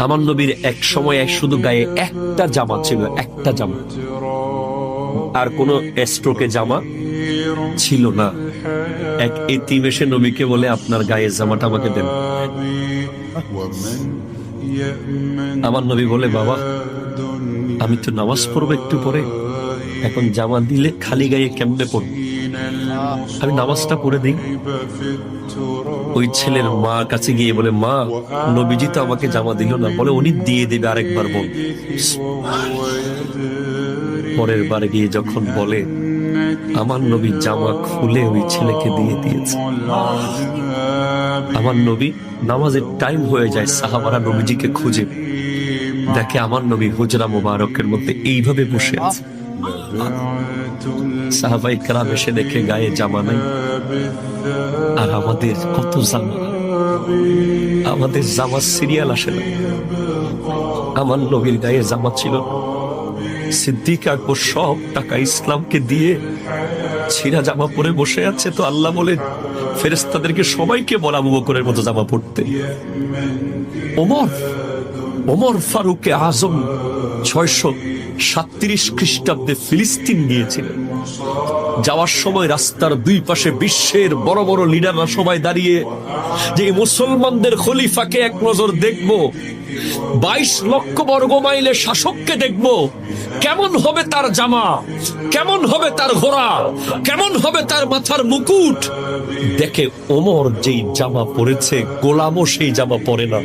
আমার নবীর এক সময় শুধু গায়ে একটা জামা ছিল, একটা জামা, আর কোনো স্ট্রোকে জামা ছিল না। এক এতিম এসে নবীকে বলে, আপনার গায়ের জামাটা আমাকে দেন। আমার নবী বলে, বাবা আমি তো নামাজ পড়বো একটু পরে, এখন জামা দিলে খালি গায়ে কেমনে পড়ব, আমি নামাজটা পড়ে দিই। ওই ছেলের মা কাছে গিয়ে বলে, মা নবীজি তো আমাকে জামা দিল না। বলে, উনি দিয়ে দেবে, আরেকবার বল। পরের বার গিয়ে যখন বলে, আমার নবী জামা খুলে ওই ছেলেকে দিয়ে দিয়েছে। আমার নবী, নামাজের টাইম হয়ে যায়, সাহাবারা নবীজিকে খুঁজে দেখে আমার নবী হুজরা মুবারকের মধ্যে এইভাবে বসে আছে। সাহাবায়ে কেরাম এসে দেখে গায়ে জামা নাই। আর আমাদের কত জামা, আমাদের জামার সিরিয়াল আসে না। আমার নবীর গায়ে জামা ছিল। সিদ্দিক আকবর সব টাকা ইসলামকে দিয়ে ছিঁড়া জামা পরে বসে আছে, তো আল্লাহ বলে ফেরেশতাদেরকে সবাইকে বলা আবু বকরের মতো জামা পড়তে। ওমর ফারুকে আজম 637 খ্রিস্টাব্দে ফিলিস্তিন গিয়েছিলেন। যাওয়ার সময় রাস্তার দুই পাশে বিশ্বের বড় বড় লিডাররা সবাই দাঁড়িয়ে, যে মুসলমানদের খলিফাকে এক নজর দেখবো, 22 লক্ষ বর্গ মাইলের শাসককে দেখবো, কেমন হবে তার জামা, কেমন হবে তার ঘোড়া, কেমন হবে তার মাথার মুকুট। দেখে ওমর যেই জামা পরেছে, গোলামও সেই জামা পরে না।